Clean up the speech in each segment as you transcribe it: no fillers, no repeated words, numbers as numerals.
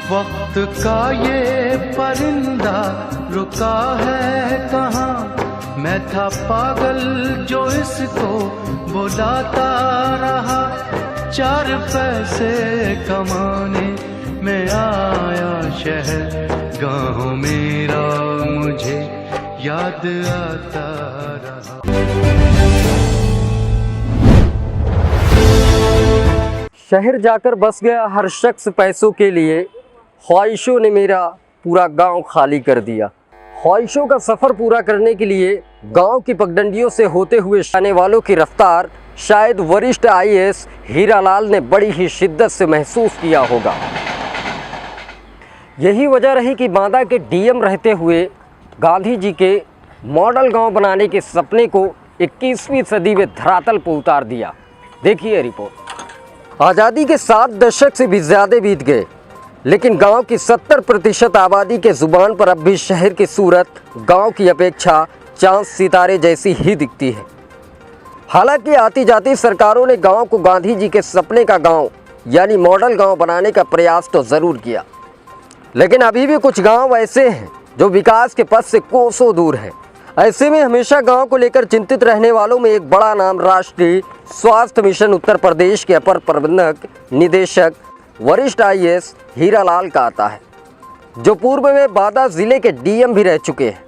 वक्त का ये परिंदा रुका है कहाँ, मैं था पागल जो इसको बुलाता रहा। 4 पैसे कमाने में आया शहर, गाँव मेरा मुझे याद आता रहा। शहर जाकर बस गया हर शख्स पैसों के लिए, ख्वाहिशों ने मेरा पूरा गांव खाली कर दिया। ख्वाहिशों का सफ़र पूरा करने के लिए गांव की पगडंडियों से होते हुए आने वालों की रफ्तार शायद वरिष्ठ IAS हीरालाल ने बड़ी ही शिद्दत से महसूस किया होगा। यही वजह रही कि बांदा के DM रहते हुए गांधी जी के मॉडल गांव बनाने के सपने को 21वीं सदी में धरातल पर उतार दिया। देखिए रिपोर्ट। आज़ादी के 7 दशक से भी ज़्यादा बीत गए, लेकिन गांव की 70% आबादी के ज़ुबान पर अब भी शहर की सूरत गांव की अपेक्षा चांद सितारे जैसी ही दिखती है। हालांकि आती जाती सरकारों ने गांव को गांधी जी के सपने का गांव यानी मॉडल गांव बनाने का प्रयास तो ज़रूर किया, लेकिन अभी भी कुछ गांव ऐसे हैं जो विकास के पथ से कोसों दूर हैं। ऐसे में हमेशा गांव को लेकर चिंतित रहने वालों में एक बड़ा नाम राष्ट्रीय स्वास्थ्य मिशन उत्तर प्रदेश के अपर प्रबंधक निदेशक वरिष्ठ IAS हीरालाल का आता है, जो पूर्व में बांदा जिले के DM भी रह चुके हैं।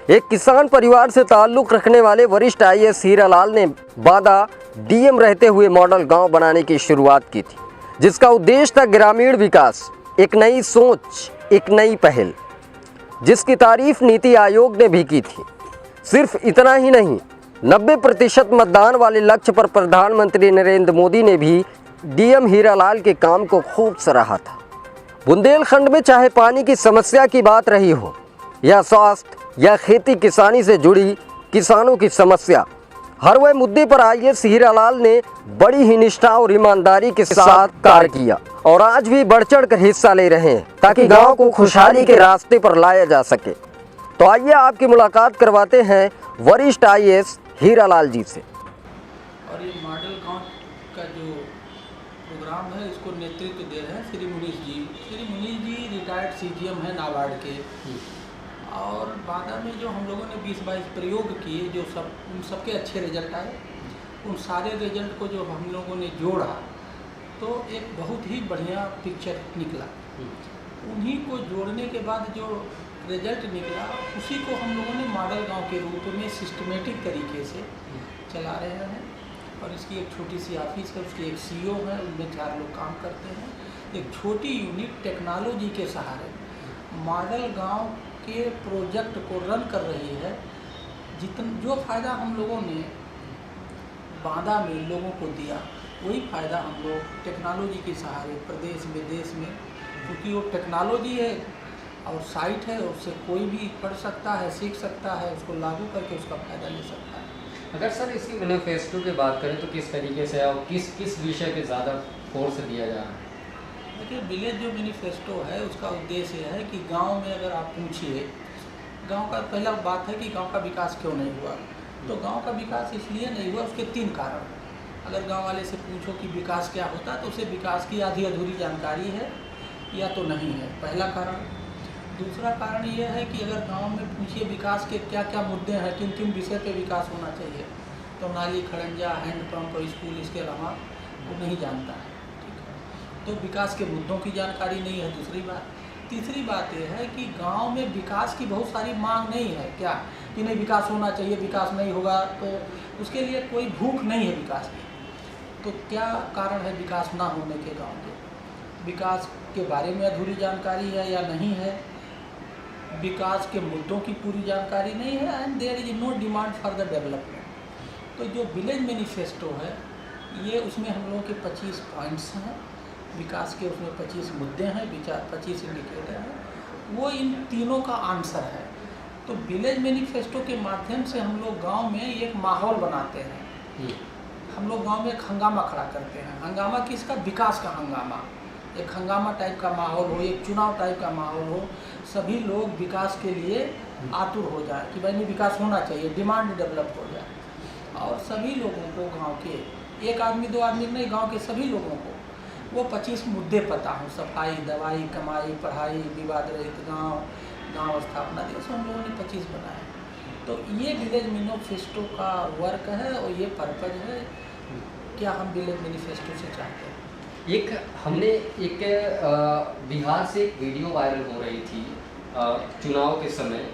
एक किसान परिवार से ताल्लुक़ रखने वाले वरिष्ठ IAS हीरालाल ने बांदा DM रहते हुए मॉडल गांव बनाने की शुरुआत की थी, जिसका उद्देश्य था ग्रामीण विकास, एक नई सोच, एक नई पहल, जिसकी तारीफ नीति आयोग ने भी की थी। सिर्फ इतना ही नहीं, 90% मतदान वाले लक्ष्य पर प्रधानमंत्री नरेंद्र मोदी ने भी DM हीरालाल के काम को खूब सराहा था। बुंदेलखंड में चाहे पानी की समस्या की बात रही हो या स्वास्थ्य या खेती किसानी से जुड़ी किसानों की समस्या, हर वह मुद्दे पर IAS हीरालाल ने बड़ी ही निष्ठा और ईमानदारी के साथ कार्य किया और आज भी बढ़ चढ़ कर हिस्सा ले रहे हैं ताकि गांव को खुशहाली के रास्ते पर लाया जा सके। तो आइए आपकी मुलाकात करवाते हैं वरिष्ठ IAS हीरालाल जी से। और ये मॉडल गांव का जो प्रोग्राम है, इसको नेतृत्व दे रहे हैं श्री मुनीष जी। श्री मुनीष जी रिटायर्ड CGM है नाबार्ड के, और बांदा में जो हम लोगों ने 20-22 प्रयोग किए, जो उन सबके अच्छे रिजल्ट आए। उन सारे रिजल्ट को जो हम लोगों ने जोड़ा तो एक बहुत ही बढ़िया पिक्चर निकला। उन्हीं को जोड़ने के बाद जो रिजल्ट निकला, उसी को हम लोगों ने मॉडल गांव के रूप में सिस्टमेटिक तरीके से चला रहे हैं। और इसकी एक छोटी सी ऑफिस है, उसकी एक CO है, उनमें 4 लोग काम करते हैं। एक छोटी यूनिट टेक्नोलॉजी के सहारे मॉडल गांव के प्रोजेक्ट को रन कर रही है। जो फ़ायदा हम लोगों ने बांदा में लोगों को दिया, वही फ़ायदा हम लोग टेक्नोलॉजी के सहारे प्रदेश में, देश में, क्योंकि वो टेक्नोलॉजी है और साइट है, उससे कोई भी पढ़ सकता है, सीख सकता है, उसको लागू करके उसका फ़ायदा ले सकता है। अगर सर इसकी मैनिफेस्टो की बात करें तो किस तरीके से और किस विषय पे ज़्यादा फोर्स दिया जा रहा है? देखिए, विलेज जो मैनिफेस्टो है उसका उद्देश्य है कि गांव में अगर आप पूछिए, गांव का पहला बात है कि गांव का विकास क्यों नहीं हुआ, तो गांव का विकास इसलिए नहीं हुआ, उसके 3 कारण हैं। अगर गांव वाले से पूछो कि विकास क्या होता है, तो उसे विकास की आधी अधूरी जानकारी है या तो नहीं है, पहला कारण। दूसरा कारण ये है कि अगर गांव में पूछिए विकास के क्या क्या मुद्दे हैं, किन किन विषय पे विकास होना चाहिए, तो नाली, खड़ंजा, हैंडपम्प और स्कूल, इसके अलावा वो नहीं जानता है। ठीक है, तो विकास के मुद्दों की जानकारी नहीं है, दूसरी बात। तीसरी बात यह है कि गांव में विकास की बहुत सारी मांग नहीं है, क्या कि नहीं विकास होना चाहिए, विकास नहीं होगा तो उसके लिए कोई भूख नहीं है विकास की। तो क्या कारण है विकास ना होने के गाँव के? विकास के बारे में अधूरी जानकारी है या नहीं है, विकास के मुद्दों की पूरी जानकारी नहीं है, and there is no demand for the development. तो जो विलेज मैनिफेस्टो है, ये उसमें हम लोगों के 25 पॉइंट्स हैं विकास के, उसमें 25 मुद्दे हैं, 25 इंडिकेटर हैं, वो इन तीनों का आंसर है। तो विलेज मैनिफेस्टो के माध्यम से हम लोग गांव में एक माहौल बनाते हैं। हम लोग गांव में एक हंगामा खड़ा करते हैं। हंगामा किसका? विकास का हंगामा। एक हंगामा टाइप का माहौल हो, एक चुनाव टाइप का माहौल हो, सभी लोग विकास के लिए आतुर हो जाए कि भाई नहीं विकास होना चाहिए, डिमांड डेवलप हो जाए। और सभी लोगों को, गांव के एक आदमी 2 आदमी नहीं, गांव के सभी लोगों को वो 25 मुद्दे पता हों, सफाई, दवाई, कमाई, पढ़ाई, विवाद रहित गांव स्थापना दिवस हम लोगों ने 25 बनाए। तो ये विलेज मैनिफेस्टो का वर्क है और ये पर्पज है क्या हम विलेज मैनिफेस्टो से चाहते हैं। हमने एक बिहार से एक वीडियो वायरल हो रही थी चुनाव के समय,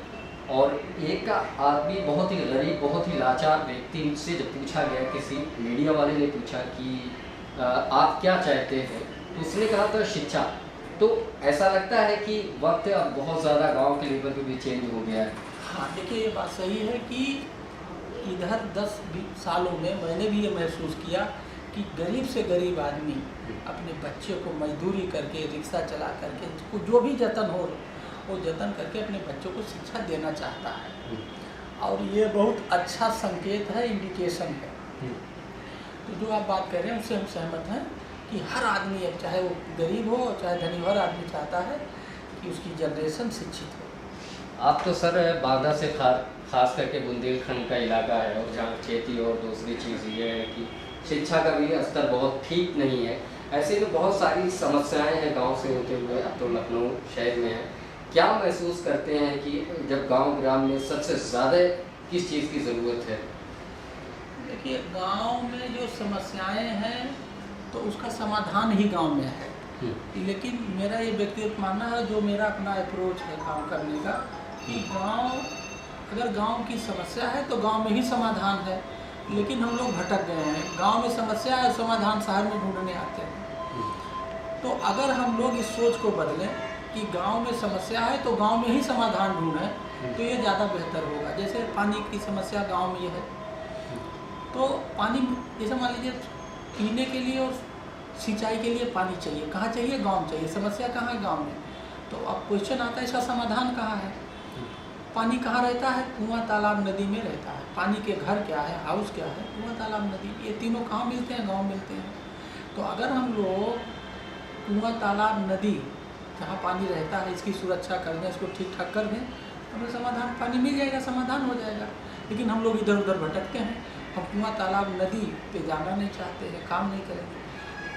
और एक आदमी बहुत ही गरीब, बहुत ही लाचार व्यक्ति से जब पूछा गया, किसी मीडिया वाले ने पूछा कि आप क्या चाहते हैं, तो उसने कहा था शिक्षा। तो ऐसा लगता है कि वक्त अब बहुत ज़्यादा गांव के लेवल पे भी चेंज हो गया है। हाँ, देखिए ये बात सही है कि इधर 10-20 सालों में मैंने भी ये महसूस किया कि गरीब से गरीब आदमी अपने बच्चे को मजदूरी करके, रिक्शा चला करके, जो भी जतन हो वो जतन करके अपने बच्चों को शिक्षा देना चाहता है, और ये बहुत अच्छा संकेत है, इंडिकेशन है। तो जो आप बात कर रहे हैं उससे हम सहमत हैं कि हर आदमी, अब चाहे वो गरीब हो चाहे धनी, हर आदमी चाहता है कि उसकी जनरेशन शिक्षित हो। आप तो सर बांदा से खास करके बुंदेलखंड का इलाका है, और जहाँ खेती और दूसरी चीज़ ये है कि शिक्षा का भी स्तर बहुत ठीक नहीं है। ऐसे में बहुत सारी समस्याएं हैं गांव से होते हुए, अब तो लखनऊ शहर में है। क्या महसूस करते हैं कि जब गांव ग्राम में सबसे ज़्यादा किस चीज़ की ज़रूरत है? देखिए, गांव में जो समस्याएं हैं तो उसका समाधान ही गांव में है। लेकिन मेरा ये व्यक्तिगत मानना है, जो मेरा अपना अप्रोच है काम करने का, कि अगर गांव की समस्या है तो गांव में ही समाधान है। लेकिन हम लोग भटक गए हैं, गांव में समस्या है, समाधान शहर में ढूंढने आते हैं। तो अगर हम लोग इस सोच को बदलें कि गांव में समस्या है तो गांव में ही समाधान ढूंढें, तो ये ज़्यादा बेहतर होगा। जैसे पानी की समस्या गांव में है, तो पानी, जैसे मान लीजिए पीने के लिए और सिंचाई के लिए पानी चाहिए, कहाँ चाहिए? गांव में चाहिए। समस्या कहाँ है? गांव में। तो अब क्वेश्चन आता है, इसका समाधान कहाँ है? पानी कहाँ रहता है? कुआं, तालाब, नदी में रहता है। पानी के घर क्या है? हाउस क्या है? कुआं, तालाब, नदी। ये तीनों कहाँ मिलते हैं? गांव मिलते हैं। तो अगर हम लोग कुआं, तालाब, नदी जहाँ पानी रहता है इसकी सुरक्षा कर दें, इसको ठीक ठाक कर दें, हमें समाधान, पानी मिल जाएगा, समाधान हो जाएगा। लेकिन हम लोग इधर उधर भटकते हैं, हम कुआं, तालाब, नदी पे जाना नहीं चाहते हैं, काम नहीं करेंगे।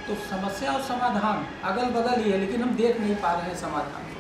तो समस्या और समाधान अगल बगल ही है, लेकिन हम देख नहीं पा रहे हैं समाधान को।